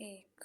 1।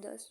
10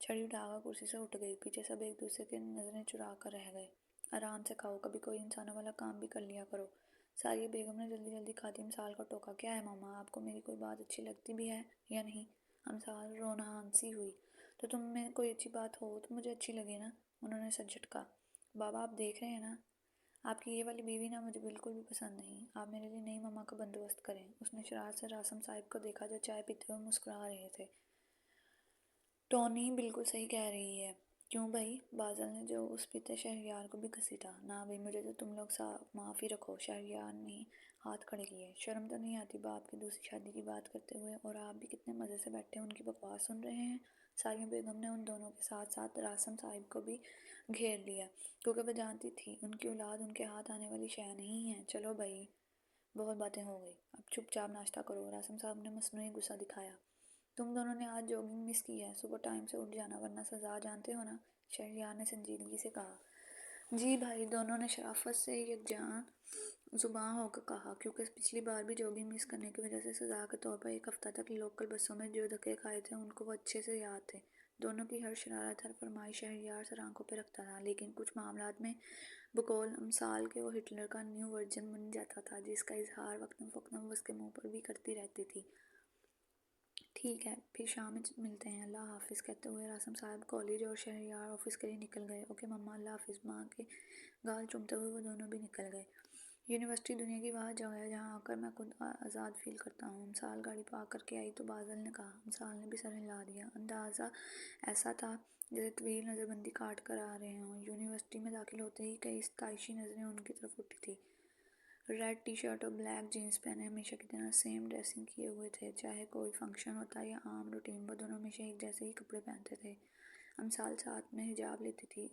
چھڑی اٹھا کر کرسی سے اٹھ گئی. پیچھے سب ایک دوسرے کی نظریں چرا کر رہ گئے. آرام سے کھاؤ, کبھی کوئی انسانوں والا کام بھی کر لیا کرو. ساریہ بیگم نے جلدی جلدی کھاتی امسال کو ٹوکا. کیا ہے ماما, آپ کو میری کوئی بات اچھی لگتی بھی ہے یا نہیں؟ امسال رونا ہنسی ہوئی. تو تم میں کوئی اچھی بات ہو تو مجھے اچھی لگے نا. انہوں نے سر جھٹکا. بابا آپ دیکھ رہے ہیں نا, آپ کی یہ والی بیوی نا مجھے بالکل بھی پسند نہیں. آپ میرے لیے نئی ماما کا بندوبست کریں. اس نے شرارت سے راسم صاحب کو دیکھا جو چائے پیتے ہوئے مسکرا رہے تھے. ٹونی بالکل صحیح کہہ رہی ہے. کیوں بھائی؟ بازل نے جو اس پیتے شہریار کو بھی گھسیٹا. نہ بھائی, مجھے تو تم لوگ معافی رکھو. شہریار نے ہاتھ کھڑے کیے. شرم تو نہیں آتی باپ کی دوسری شادی کی بات کرتے ہوئے؟ اور آپ بھی کتنے مزے سے بیٹھے ان کی بکواس سن رہے ہیں. ساریہ بیگم نے ان دونوں کے ساتھ ساتھ راسم صاحب کو بھی گھیر لیا, کیونکہ وہ جانتی تھی ان کی اولاد ان کے ہاتھ آنے والی شے نہیں ہے. چلو بھائی, بہت باتیں ہو گئی, اب چپ چاپ ناشتہ کرو. راسم صاحب نے مصنوعی غصہ دکھایا. تم دونوں نے آج جوگنگ مس کی ہے. صبح ٹائم سے اٹھ جانا ورنہ سزا جانتے ہو نا. شہریار نے سنجیدگی سے کہا. جی بھائی, دونوں نے شرافت سے یکجاں زباں ہو کر کہا, کیونکہ پچھلی بار بھی جوگنگ مس کرنے کی وجہ سے سزا کے طور پر ایک ہفتہ تک لوکل بسوں میں جو دھکے کھائے تھے ان کو وہ اچھے سے یاد تھے. دونوں کی ہر شرارت, ہر فرمائش شہریار سر آنکھوں پہ رکھتا تھا, لیکن کچھ معاملات میں بقول امسال کے وہ ہٹلر کا نیو ورژن بن جاتا تھا, جس کا اظہار وقتاً فوقتاً اس کے منہ پر بھی کرتی رہتی تھی. ٹھیک ہے, پھر شام میں ملتے ہیں, اللہ حافظ. کہتے ہوئے راسم صاحب کالج اور شہریار آفس کے لیے نکل گئے. اوکے مما, اللہ حافظ. ماں کے گال چومتے ہوئے وہ دونوں بھی نکل گئے. یونیورسٹی دنیا کی وہ جگہ ہے جہاں آ کر میں خود آزاد فیل کرتا ہوں. امسال گاڑی پارک کر کے آئی تو بازل نے کہا. امسال نے بھی سر ہلا دیا. اندازہ ایسا تھا جیسے طویل نظر بندی کاٹ کر آ رہے ہوں. یونیورسٹی میں داخل ہوتے ہی کئی ستائشی نظریں ان کی طرف اٹھی تھی. ریڈ ٹی شرٹ اور بلیک جینس پہنے ہمیشہ کی طرح سیم ڈریسنگ کیے ہوئے تھے. چاہے کوئی فنکشن ہوتا یا عام روٹین, وہ دونوں ہمیشہ ایک جیسے ہی کپڑے پہنتے تھے. امسال ساتھ میں حجاب لیتی تھی.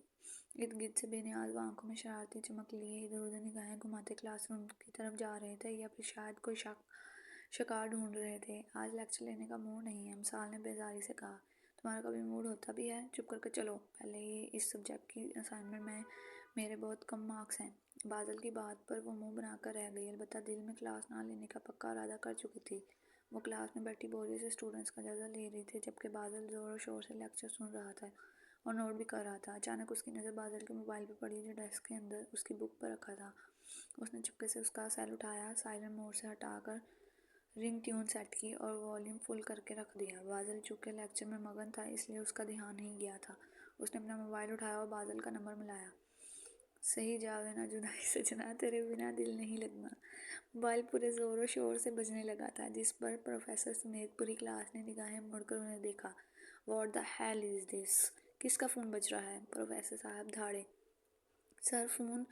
ارد گرد سے بے نیاز وہ آنکھوں میں شرارتی چمک لیے ادھر ادھر نگاہیں گھماتے کلاس روم کی طرف جا رہے تھے, یا پھر شاید کوئی شکار ڈھونڈ رہے تھے. آج لیکچر لینے کا موڈ نہیں ہے, امسال نے بیزاری سے کہا. تمہارا کبھی موڈ ہوتا بھی ہے؟ چپ کر کے چلو. پہلے ہی اس سبجیکٹ کی اسائنمنٹ میں میرے بہت کم مارکس ہیں. بازل کی بات پر وہ منہ بنا کر رہ گئی, البتہ دل میں کلاس نہ لینے کا پکا ارادہ کر چکی تھی. وہ کلاس میں بیٹھی بوریے سے اسٹوڈنٹس کا جائزہ لے رہی تھی, جبکہ بازل زور و شور سے لیکچر سن رہا تھا اور نوٹ بھی کر رہا تھا. اچانک اس کی نظر بازل کے موبائل پہ پڑی جو ڈیسک کے اندر اس کی بک پر رکھا تھا. اس نے چپکے سے اس کا سیل اٹھایا, سائلنٹ موڈ سے ہٹا کر رنگ ٹیون سیٹ کی اور والیوم فل کر کے رکھ دیا. بازل چونکہ لیکچر میں مگن تھا اس لیے اس کا دھیان نہیں گیا تھا. اس نے اپنا موبائل اٹھایا اور بازل کا نمبر ملایا. صحیح جاوے نا جدائی سجنا, تیرے بنا دل نہیں لگنا. موبائل پورے زور و شور سے بجنے لگا تھا, جس پر پروفیسر سمیت پوری کلاس نے نگاہیں مڑ کر انہیں دیکھا. واٹ دا ہیل از دس؟ کس کا فون بج رہا ہے؟ پروفیسر صاحب دھاڑے. سر فون,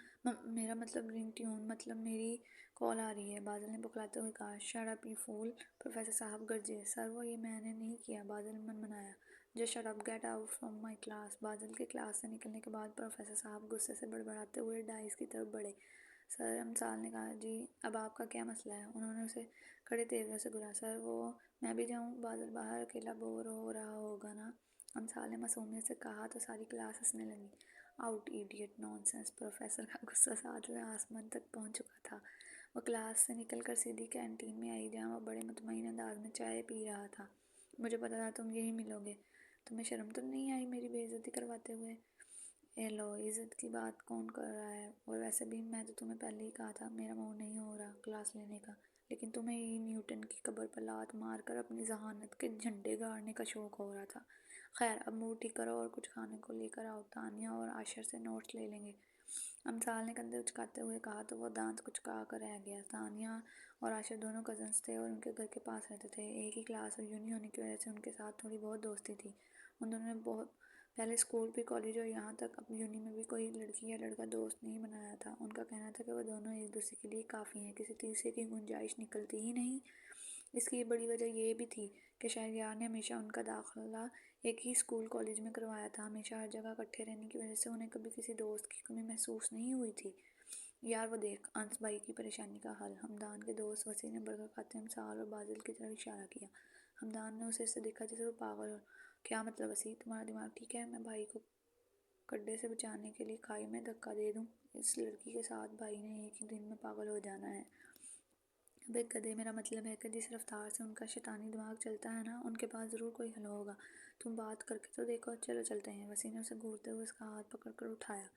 میرا مطلب رنگ ٹیون, مطلب میری کال آ رہی ہے, بازل نے بکلاتے ہوئے کہا. Shut up you fool, professor صاحب گرجے. سر وہ یہ میں نے نہیں کیا, بازل نے منمنایا. Just shut up, get out from my class. Basil کے کلاس سے نکلنے کے بعد پروفیسر صاحب غصے سے بڑبڑاتے ہوئے ڈائز کی طرف بڑھے. سر, امسال نے کہا. جی اب آپ کا کیا مسئلہ ہے؟ انہوں نے اسے کھڑے تیور سے گھورا. سر وہ میں بھی جاؤں؟ بازل باہر اکیلا بور ہو رہا ہوگا نا, امسال نے معصومیت سے کہا تو ساری کلاس ہنسنے لگی. Out idiot, nonsense. Professor کا غصہ ساتویں آسمان تک پہنچ چکا تھا. وہ کلاس سے نکل کر سیدھی کینٹین میں آئی جہاں وہ بڑے مطمئن انداز میں چائے پی رہا تھا. مجھے پتا تھا تم یہی ملو گے. تمہیں شرم تو نہیں آئی میری بے عزتی کرواتے ہوئے؟ اے لو, عزت کی بات کون کر رہا ہے؟ اور ویسے بھی میں تو تمہیں پہلے ہی کہا تھا میرا موڈ نہیں ہو رہا کلاس لینے کا, لیکن تمہیں ہی نیوٹن کی قبر پر لات مار کر اپنی ذہانت کے جھنڈے گاڑنے کا شوق ہو رہا تھا. خیر, اب موڈ ٹھیک کرو اور کچھ کھانے کو لے کر آؤ. تانیہ اور عاشر سے نوٹس لے لیں گے, امسال نے کندھے اچکاتے ہوئے کہا تو وہ دانت کچکا کر رہ گیا. تانیہ اور عاشر دونوں کزنس تھے اور ان کے گھر کے پاس رہتے تھے. ایک ہی کلاس اور یونی ہونے کی وجہ سے ان کے ساتھ تھوڑی بہت دوستی تھی. ان دونوں نے بہت پہلے اسکول پھر کالج اور یہاں تک اب یونی میں بھی کوئی لڑکی یا لڑکا دوست نہیں بنایا تھا. ان کا کہنا تھا کہ وہ دونوں ایک دوسرے کے لیے کافی ہیں, کسی تیسرے کی گنجائش نکلتی ہی نہیں. اس کی بڑی وجہ یہ بھی تھی کہ شہریار نے ہمیشہ ان کا داخلہ ایک ہی اسکول کالج میں کروایا تھا. ہمیشہ ہر جگہ اکٹھے رہنے کی وجہ سے انہیں کبھی کسی دوست کی کمی محسوس نہیں ہوئی تھی. یار وہ دیکھ, انس بھائی کی پریشانی کا حل. حمدان کے دوست وسیع نے برگر کھاتے امسال اور بازل کی طرف اشارہ کیا. حمدان نے اسے اس سے دیکھا جیسے وہ پاگل ہو. کیا مطلب وسیع, تمہارا دماغ ٹھیک ہے؟ میں بھائی کو کڈے سے بچانے کے لیے کھائی میں دھکا دے دوں؟ اس لڑکی کے ساتھ بھائی نے ایک ہی دن میں پاگل ہو جانا ہے. اب ایک گدھے, میرا مطلب ہے کہ جس رفتار سے ان کا شیطانی دماغ چلتا ہے نا, ان کے پاس ضرور کوئی حل ہوگا. تم بات کر کے تو دیکھو، چلو چلتے ہیں۔ وسیم نے اسے گھورتے ہوئے اس کا ہاتھ پکڑ کر اٹھایا۔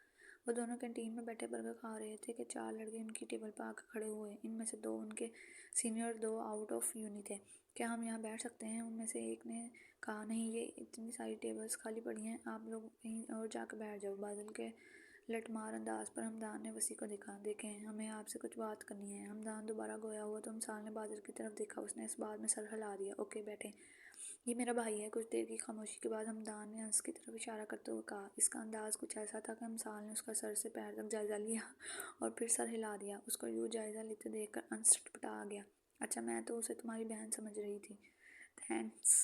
وہ دونوں کینٹین میں بیٹھے برگر کھا رہے تھے کہ 4 لڑکے ان کی ٹیبل پر آ کر کھڑے ہوئے۔ ان میں سے 2 ان کے سینئر، 2 آؤٹ آف یونی تھے۔ کیا ہم یہاں بیٹھ سکتے ہیں؟ ان میں سے ایک نے کہا۔ نہیں، یہ اتنی ساری ٹیبلز خالی پڑی ہیں، آپ لوگ کہیں اور جا کے بیٹھ جاؤ۔ بادل کے لٹ مار انداز پر حمدان نے وسیع کو دیکھا۔ دیکھیں، ہمیں آپ سے کچھ بات کرنی ہے۔ حمدان دوبارہ گویا ہوا تو امثال نے بادل کی طرف دیکھا۔ اس نے اس بات میں سر ہلا دیا۔ اوکے، بیٹھیں، یہ میرا بھائی ہے۔ کچھ دیر کی خاموشی کے بعد حمدان نے انس کی طرف اشارہ کرتے ہوئے کہا۔ اس کا انداز کچھ ایسا تھا کہ امثال نے اس کا سر سے پیر تک جائزہ لیا اور پھر سر ہلا دیا۔ اس کو یوں جائزہ لیتے دیکھ کر انس چٹپٹا گیا۔ اچھا، میں تو اسے تمہاری بہن سمجھ رہی تھی۔ تھینکس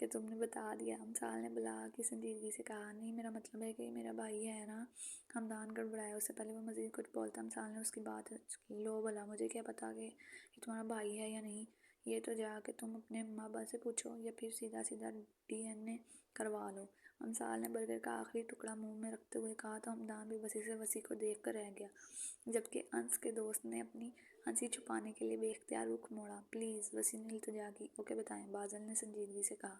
کہ تم نے بتا دیا، امثال نے بلا کی سنجیدگی سے کہا۔ نہیں، میرا مطلب ہے کہ یہ میرا بھائی ہے نا۔ حمدان گڑبڑایا۔ اس سے پہلے وہ مزید کچھ بولتا، امثال نے اس کی بات کی۔ لو بھلا، مجھے کیا پتا کہ یہ تمہارا بھائی ہے یا نہیں؟ یہ تو جا کے تم اپنے ماں باپ سے پوچھو، یا پھر سیدھا ڈی این اے کروا لو۔ امثال نے برگر کا آخری ٹکڑا منہ میں رکھتے ہوئے کہا تو حمدان بھی وسیع سے وسیع کو دیکھ کر رہ گیا، جبکہ انس کے دوست نے اپنی ہنسی چھپانے کے لیے بے اختیار رخ موڑا۔ پلیز، وسیع نے التجا کی۔ اوکے، بتائیں، بادل نے سنجیدگی سے کہا۔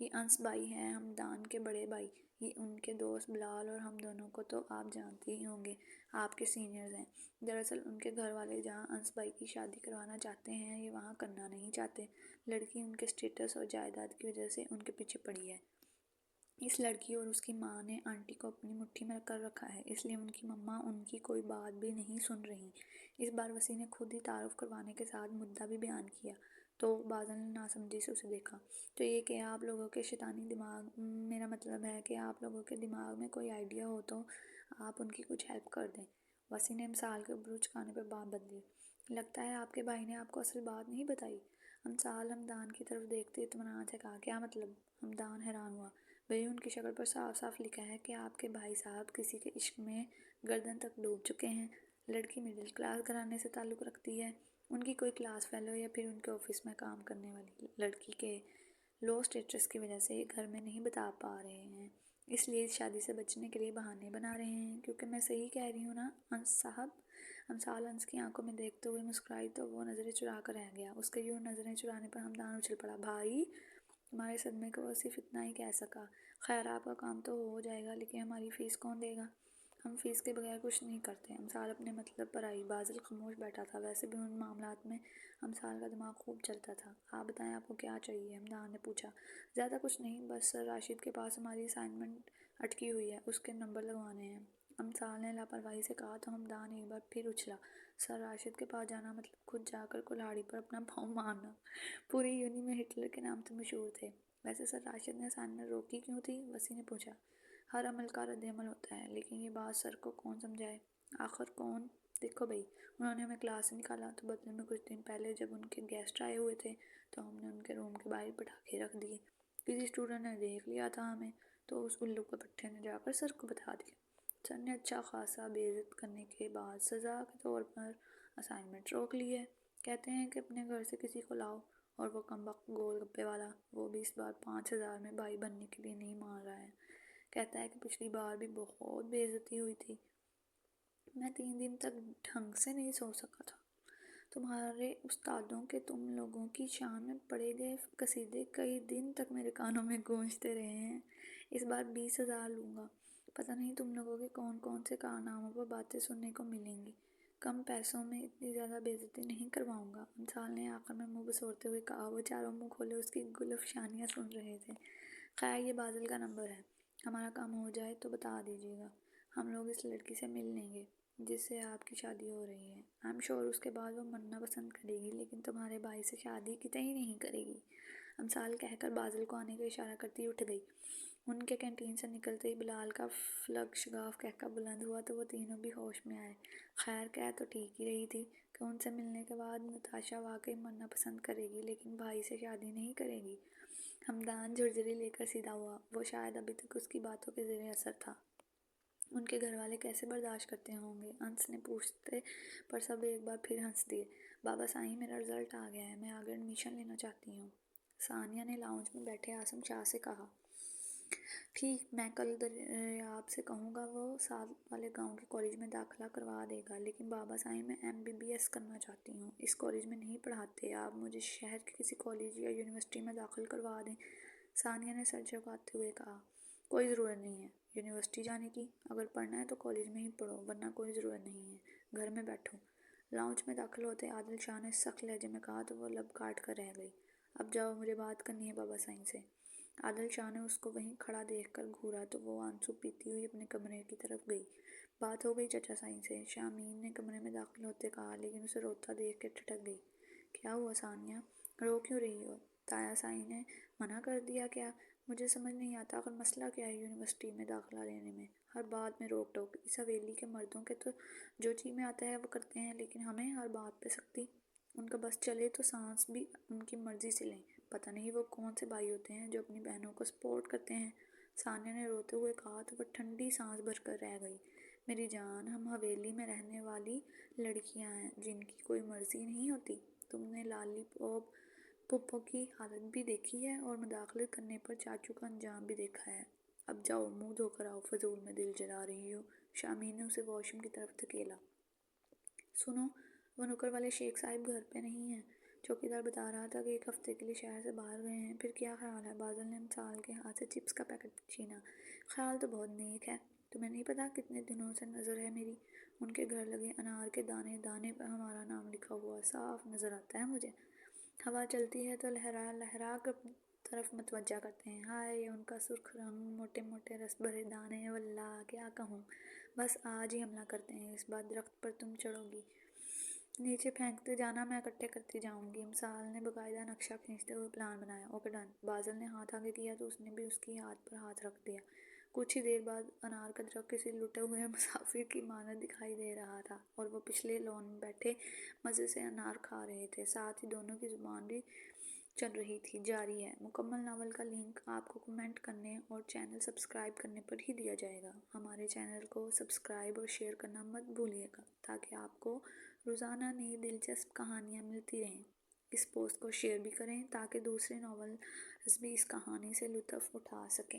یہ انس بھائی ہیں، حمدان کے بڑے بھائی۔ یہ ان کے دوست بلال اور ہم دونوں کو تو آپ جانتے ہی ہوں گے، آپ کے سینئرز ہیں۔ دراصل ان کے گھر والے جہاں انس بھائی کی شادی کروانا چاہتے ہیں، یہ وہاں کرنا نہیں چاہتے۔ لڑکی ان کے سٹیٹس اور جائیداد کی وجہ سے ان کے پیچھے پڑی ہے۔ اس لڑکی اور اس کی ماں نے آنٹی کو اپنی مٹھی میں کر رکھا ہے، اس لیے ان کی مما ان کی کوئی بات بھی نہیں سن رہی۔ اس بار وسیع نے خود ہی تعارف کروانے کے ساتھ مدعا بھی بیان کیا۔ تو بادل نے ناسمجھی سے اسے دیکھا۔ تو یہ کہ آپ لوگوں کے شیطانی دماغ، میرا مطلب ہے کہ آپ لوگوں کے دماغ میں کوئی آئیڈیا ہو تو آپ ان کی کچھ ہیلپ کر دیں۔ وسیع نے امثال کے ابرو چکانے پر بات بدلی۔ لگتا ہے آپ کے بھائی نے آپ کو اصل بات نہیں بتائی۔ امثال حمدان کی طرف دیکھتے اطمینان سے کہا۔ کیا مطلب؟ حمدان حیران ہوا۔ بھئی، ان کی شکل پر صاف صاف لکھا ہے کہ آپ کے بھائی صاحب کسی کے عشق میں گردن تک ڈوب چکے ہیں۔ لڑکی مڈل کلاس گھرانے سے تعلق رکھتی ہے، ان کی کوئی کلاس فیلو یا پھر ان کے آفس میں کام کرنے والی لڑکی کے لو سٹیٹس کی وجہ سے یہ گھر میں نہیں بتا پا رہے ہیں، اس لیے اس شادی سے بچنے کے لیے بہانے بنا رہے ہیں۔ کیونکہ میں صحیح کہہ رہی ہوں نا انس صاحب؟ امثال انس کی آنکھوں میں دیکھتے ہوئے مسکرائی تو وہ نظریں چرا کر رہ گیا۔ اس کے یوں نظریں چرانے پر حمدان اچھل پڑا۔ بھائی، تمہارے صدمے کو وہ صرف اتنا ہی کہہ سکا۔ خیر، آپ کا کام تو ہو جائے گا، لیکن ہماری فیس کون دے گا؟ ہم فیس کے بغیر کچھ نہیں کرتے۔ امثال اپنے مطلب پر آئی۔ بادل خاموش بیٹھا تھا۔ ویسے بھی ان معاملات میں امثال کا دماغ خوب چلتا تھا۔ آپ بتائیں، آپ کو کیا چاہیے؟ حمدان نے پوچھا۔ زیادہ کچھ نہیں، بس سر راشد کے پاس ہماری اسائنمنٹ اٹکی ہوئی ہے، اس کے نمبر لگوانے ہیں، امثال نے لاپرواہی سے کہا تو حمدان ایک بار پھر اچھلا۔ سر راشد کے پاس جانا مطلب خود جا کر کلہاڑی پر اپنا پاؤں مارنا۔ پوری یونی میں ہٹلر کے نام تو مشہور تھے۔ ویسے سر راشد نے اسائنمنٹ روکی کیوں تھی؟ وسیع نے پوچھا۔ ہر عمل کا رد عمل ہوتا ہے، لیکن یہ بات سر کو کون سمجھائے؟ آخر کون؟ دیکھو بھائی، انہوں نے ہمیں کلاس سے نکالا تو بدلے میں کچھ دن پہلے جب ان کے گیسٹ آئے ہوئے تھے تو ہم نے ان کے روم کے باہر پٹاخے رکھ دیے۔ کسی اسٹوڈنٹ نے دیکھ لیا تھا ہمیں تو اس الو کے پٹھے نے جا کر سر کو بتا دیا۔ سر نے اچھا خاصا بے عزت کرنے کے بعد سزا کے طور پر اسائنمنٹ روک لی ہے۔ کہتے ہیں کہ اپنے گھر سے کسی کو لاؤ، اور وہ کمبخت گول گپے والا، وہ بھی اس بار 5000 میں بھائی بننے کے لیے نہیں مان رہا ہے۔ کہتا ہے کہ پچھلی بار بھی بہت بے عزتی ہوئی تھی، میں 3 دن تک ڈھنگ سے نہیں سو سکا تھا۔ تمہارے استادوں کے تم لوگوں کی شان میں پڑھے گئے قصیدے کئی دن تک میرے کانوں میں گونجتے رہے ہیں۔ اس بار 20,000 لوں گا۔ پتہ نہیں تم لوگوں کے کون کون سے کارناموں پر باتیں سننے کو ملیں گی۔ کم پیسوں میں اتنی زیادہ بے عزتی نہیں کرواؤں گا، امثال نے آخر میں منہ بسورتے ہوئے کہا۔ وہ چاروں منہ کھولے اس کی گل افشانیاں سن رہے تھے۔ خیر، یہ بادل کا نمبر ہے، ہمارا کام ہو جائے تو بتا دیجیے گا، ہم لوگ اس لڑکی سے مل لیں گے جس سے آپ کی شادی ہو رہی ہے۔ I'm sure اس کے بعد وہ مرنا پسند کرے گی، لیکن تمہارے بھائی سے شادی قطعی نہیں کرے گی۔ امثال کہہ کر بادل کو آنے کا اشارہ کرتی اٹھ گئی۔ ان کے کینٹین سے نکلتے ہی بلال کا فلگ شگاف قہقہ بلند ہوا تو وہ تینوں بھی ہوش میں آئے۔ خیر، کہہ تو ٹھیک ہی رہی تھی کہ ان سے ملنے کے بعد نتاشا واقعی مرنا پسند کرے گی، لیکن بھائی سے شادی نہیں کرے گی۔ حمدان جھرجھری لے کر سیدھا ہوا۔ وہ شاید ابھی تک اس کی باتوں کے زیر اثر تھا۔ ان کے گھر والے کیسے برداشت کرتے ہوں گے؟ انس نے پوچھتے پر سب ایک بار پھر ہنس دیے۔ بابا سائیں، میرا رزلٹ آ گیا ہے، میں آگے ایڈمیشن لینا چاہتی ہوں، ثانیہ نے لاؤنج میں بیٹھے عاصم شاہ سے کہا۔ ٹھیک، میں کل دریاب سے کہوں گا، وہ ساتھ والے گاؤں کے کالج میں داخلہ کروا دے گا، لیکن بابا سائیں میں MBBS کرنا چاہتی ہوں، اس کالج میں نہیں پڑھاتے، آپ مجھے شہر کے کسی کالج یا یونیورسٹی میں داخل کروا دیں۔ ثانیہ نے سر جھکاتے ہوئے کہا۔ کوئی ضرورت نہیں ہے یونیورسٹی جانے کی، اگر پڑھنا ہے تو کالج میں ہی پڑھو، ورنہ کوئی ضرورت نہیں ہے، گھر میں بیٹھو۔ لاؤنج میں داخل ہوتے عادل شاہ نے سخت لہجے میں کہا تو وہ لب کاٹ کر رہ گئی۔ اب جاؤ، مجھے بات کرنی ہے بابا سائیں سے۔ عادل شاہ نے اس کو وہیں کھڑا دیکھ کر گھورا تو وہ آنسو پیتی ہوئی اپنے کمرے کی طرف گئی۔ بات ہو گئی چچا سائیں سے، شامین نے کمرے میں داخل ہوتے کہا، لیکن اسے روتا دیکھ کے ٹھٹک گئی۔ کیا ہوا ثانیہ؟ رو کیوں رہی ہو؟ تایا سائیں نے منع کر دیا کیا؟ مجھے سمجھ نہیں آتا آخر مسئلہ کیا ہے یونیورسٹی میں داخلہ لینے میں؟ ہر بات میں روک ٹوک۔ اس حویلی کے مردوں کے تو جو جی میں آتا ہے وہ کرتے ہیں، لیکن ہمیں ہر بات پہ سختی۔ ان کا بس چلے تو سانس بھی ان کی مرضی سے لیں۔ پتہ نہیں وہ کون سے بھائی ہوتے ہیں جو اپنی بہنوں کو سپورٹ کرتے ہیں۔ ثانیہ نے روتے ہوئے کہا تو وہ ٹھنڈی سانس بھر کر رہ گئی۔ میری جان، ہم حویلی میں رہنے والی لڑکیاں ہیں جن کی کوئی مرضی نہیں ہوتی۔ تم نے لالی پوپ پھپھو کی حالت بھی دیکھی ہے اور مداخلت کرنے پر چاچو کا انجام بھی دیکھا ہے۔ اب جاؤ، منہ دھو کر آؤ، فضول میں دل جلا رہی ہو۔ شامین نے اسے واش روم کی طرف دھکیلا۔ سنو، وہ نکر والے شیخ صاحب گھر پہ نہیں ہیں، چوکیدار بتا رہا تھا کہ ایک ہفتے کے لیے شہر سے باہر گئے ہیں۔ پھر کیا خیال ہے؟ بازل نے امسال کے ہاتھ سے چپس کا پیکٹ چھینا۔ خیال تو بہت نیک ہے، تمہیں نہیں پتا کتنے دنوں سے نظر ہے میری، ان کے گھر لگے انار کے دانے دانے پر ہمارا نام لکھا ہوا صاف نظر آتا ہے مجھے۔ ہوا چلتی ہے تو لہرا لہرا کر اپنی طرف متوجہ کرتے ہیں۔ ہائے ان کا سرخ رنگ، موٹے موٹے رس بھرے دانے، واللہ کیا کہوں، بس آج ہی حملہ کرتے ہیں، اس بار درخت پر تم چڑھو گی، نیچے پھینکتے جانا، میں اکٹھے کرتی جاؤں گی۔ امسال نے باقاعدہ نقشہ کھینچتے ہوئے پلان بنایا۔ Okay done. بازل نے ہاتھ آگے کیا تو اس نے بھی اس کی ہاتھ پر ہاتھ رکھ دیا۔ کچھ ہی دیر بعد انار کا درخت کسی لٹے ہوئے مسافر کی مانند دکھائی دے رہا تھا اور وہ پچھلے لون میں بیٹھے مزے سے انار کھا رہے تھے، ساتھ ہی دونوں کی زبان بھی چل رہی تھی۔ جاری ہے۔ مکمل ناول کا لنک آپ کو کمنٹ کرنے اور چینل سبسکرائب کرنے پر ہی دیا جائے گا۔ ہمارے چینل کو سبسکرائب اور شیئر کرنا مت بھولیے گا تاکہ آپ کو روزانہ نئی دلچسپ کہانیاں ملتی رہیں۔ اس پوسٹ کو شیئر بھی کریں تاکہ دوسرے ناولرز بھی اس کہانی سے لطف اٹھا سکیں۔